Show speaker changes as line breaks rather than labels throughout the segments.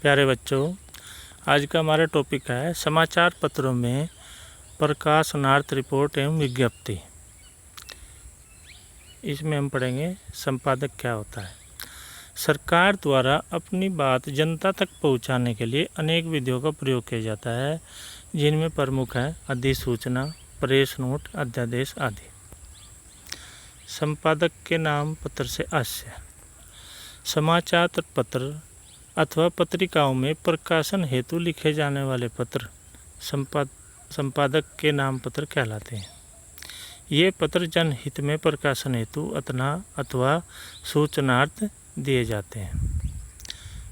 प्यारे बच्चों, आज का हमारा टॉपिक है समाचार पत्रों में प्रकाशनार्थ रिपोर्ट एवं विज्ञप्ति। इसमें हम पढ़ेंगे संपादक क्या होता है। सरकार द्वारा अपनी बात जनता तक पहुंचाने के लिए अनेक विधियों का प्रयोग किया जाता है, जिनमें प्रमुख है अधिसूचना, प्रेस नोट, अध्यादेश आदि। संपादक के नाम पत्र से आशय। समाचार पत्र अथवा पत्रिकाओं में प्रकाशन हेतु लिखे जाने वाले पत्र संपादक के नाम पत्र कहलाते हैं। ये पत्र जनहित में प्रकाशन हेतु अथवा सूचनार्थ दिए जाते हैं।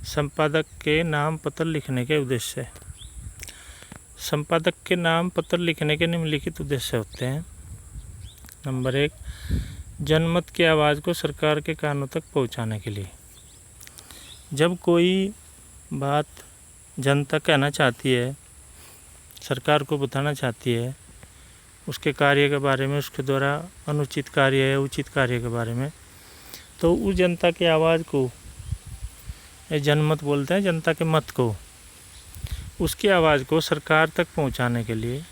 संपादक के नाम पत्र लिखने के उद्देश्य। संपादक के नाम पत्र लिखने के निम्नलिखित उद्देश्य होते हैं। नंबर 1, जनमत की आवाज़ को सरकार के कानों तक पहुंचाने के लिए। जब कोई बात जनता कहना चाहती है, सरकार को बताना चाहती है, उसके कार्य के बारे में, उसके द्वारा अनुचित कार्य या उचित कार्य के बारे में, तो उस जनता की आवाज़ को, जनमत बोलते हैं, जनता के मत को, उसकी आवाज़ को सरकार तक पहुंचाने के लिए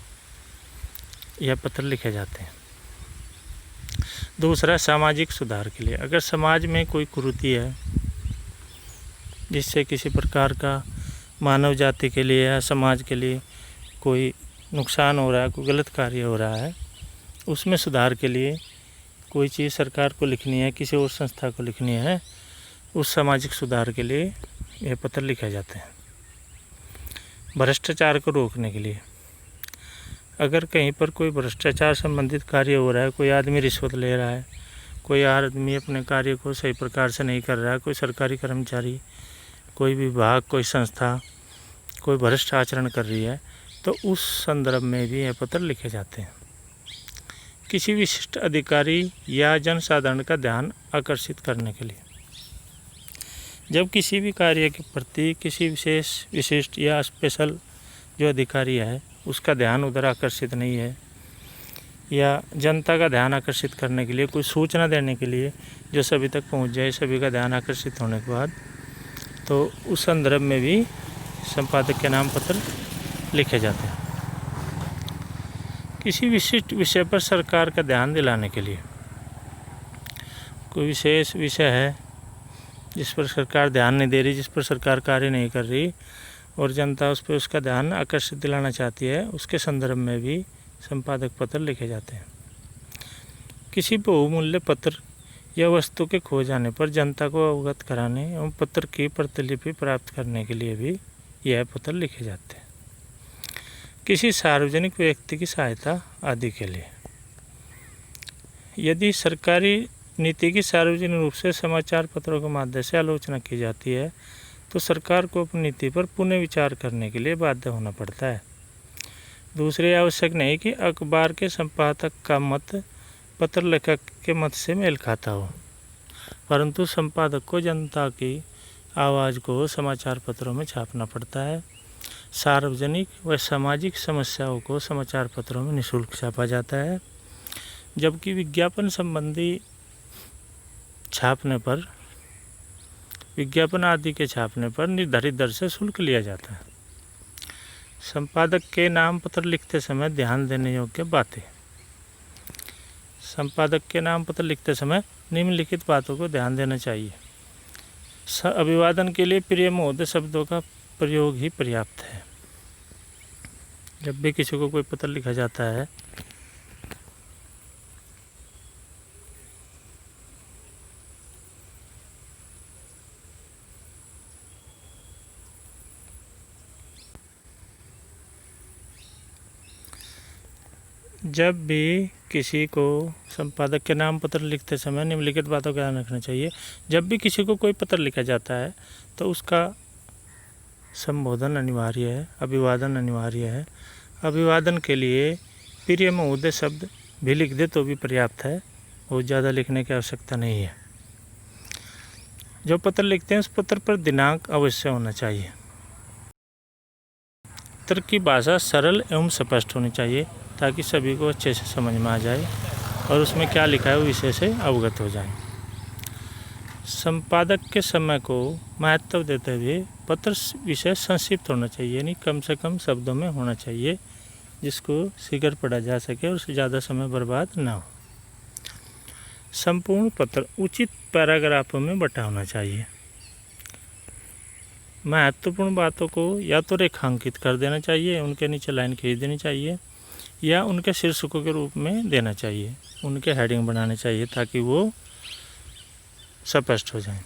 यह पत्र लिखे जाते हैं। दूसरा, सामाजिक सुधार के लिए। अगर समाज में कोई कुरीति है जिससे किसी प्रकार का मानव जाति के लिए या समाज के लिए कोई नुकसान हो रहा है, कोई गलत कार्य हो रहा है, उसमें सुधार के लिए कोई चीज़ सरकार को लिखनी है, किसी और संस्था को लिखनी है, उस सामाजिक सुधार के लिए यह पत्र लिखे जाते हैं। भ्रष्टाचार को रोकने के लिए। अगर कहीं पर कोई भ्रष्टाचार संबंधित कार्य हो रहा है, कोई आदमी रिश्वत ले रहा है, कोई आदमी अपने कार्य को सही प्रकार से नहीं कर रहा है, कोई सरकारी कर्मचारी, कोई विभाग, कोई संस्था कोई भ्रष्ट आचरण कर रही है, तो उस संदर्भ में भी यह पत्र लिखे जाते हैं। किसी विशिष्ट अधिकारी या जनसाधारण का ध्यान आकर्षित करने के लिए। जब किसी भी कार्य के प्रति किसी विशिष्ट या स्पेशल जो अधिकारी है उसका ध्यान उधर आकर्षित नहीं है, या जनता का ध्यान आकर्षित करने के लिए कोई सूचना देने के लिए जो सभी तक पहुंच जाए, सभी का ध्यान आकर्षित होने के बाद, तो उस संदर्भ में भी संपादक के नाम पत्र लिखे जाते हैं। किसी विशिष्ट विषय पर सरकार का ध्यान दिलाने के लिए। कोई विशेष विषय है जिस पर सरकार ध्यान नहीं दे रही, जिस पर सरकार कार्य नहीं कर रही और जनता उस पर उसका ध्यान आकर्षित दिलाना चाहती है, उसके संदर्भ में भी संपादक पत्र लिखे जाते हैं। किसी बहुमूल्य पत्र या वस्तु के खो जाने पर जनता को अवगत कराने एवं पत्र की प्रतिलिपि प्राप्त करने के लिए भी यह पत्र लिखे जाते हैं। किसी सार्वजनिक व्यक्ति की सहायता आदि के लिए। यदि सरकारी नीति की सार्वजनिक रूप से समाचार पत्रों के माध्यम से आलोचना की जाती है, तो सरकार को अपनी नीति पर पुनः विचार करने के लिए बाध्य होना पड़ता है। दूसरे, आवश्यक नहीं कि अखबार के संपादक का मत पत्र लेखक के मत से मेल खाता हो, परंतु संपादक को जनता की आवाज़ को समाचार पत्रों में छापना पड़ता है। सार्वजनिक व सामाजिक समस्याओं को समाचार पत्रों में निःशुल्क छापा जाता है, जबकि विज्ञापन संबंधी छापने पर, विज्ञापन आदि के छापने पर निर्धारित दर से शुल्क लिया जाता है। संपादक के नाम पत्र लिखते समय ध्यान देने योग्य बातें। संपादक के नाम पत्र लिखते समय निम्नलिखित बातों को ध्यान देना चाहिए। अभिवादन के लिए प्रिय महोदय शब्दों का प्रयोग ही पर्याप्त है। जब भी किसी को कोई पत्र लिखा जाता है, जब भी किसी को संपादक के नाम पत्र लिखते समय निम्नलिखित बातों का ध्यान रखना चाहिए। जब भी किसी को कोई पत्र लिखा जाता है तो उसका संबोधन अनिवार्य है, अभिवादन अनिवार्य है। अभिवादन के लिए प्रिय महोदय शब्द भी लिख दे तो भी पर्याप्त है, बहुत ज़्यादा लिखने की आवश्यकता नहीं है। जो पत्र लिखते हैं उस पत्र पर दिनांक अवश्य होना चाहिए। पत्र की भाषा सरल एवं स्पष्ट होनी चाहिए ताकि सभी को अच्छे से समझ में आ जाए और उसमें क्या लिखा है वो विषय से अवगत हो जाए। संपादक के समय को महत्व देते हुए पत्र विषय संक्षिप्त होना चाहिए, यानी कम से कम शब्दों में होना चाहिए, जिसको शीघ्र पढ़ा जा सके और उससे ज़्यादा समय बर्बाद ना हो। संपूर्ण पत्र उचित पैराग्राफों में बटा होना चाहिए। महत्वपूर्ण बातों को या तो रेखांकित कर देना चाहिए, उनके नीचे लाइन खींच देनी चाहिए, या उनके शीर्षकों के रूप में देना चाहिए, उनके हेडिंग बनाने चाहिए ताकि वो स्पष्ट हो जाए।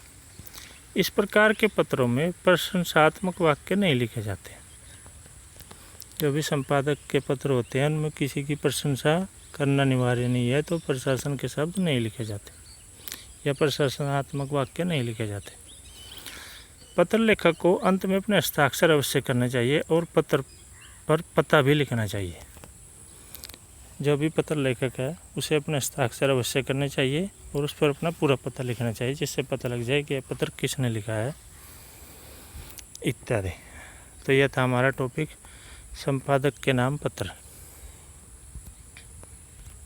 इस प्रकार के पत्रों में प्रशंसात्मक वाक्य नहीं लिखे जाते। जो भी संपादक के पत्र होते हैं उनमें किसी की प्रशंसा करना अनिवार्य नहीं है, तो प्रशासन के शब्द नहीं लिखे जाते या प्रशंसात्मक वाक्य नहीं लिखे जाते। पत्र लेखक को अंत में अपने हस्ताक्षर अवश्य करना चाहिए और पत्र पर पता भी लिखना चाहिए। जो भी पत्र लेखक है उसे अपने हस्ताक्षर अवश्य करने चाहिए और उस पर अपना पूरा पता लिखना चाहिए, जिससे पता लग जाए कि यह पत्र किसने लिखा है इत्यादि। तो यह था हमारा टॉपिक, संपादक के नाम पत्र।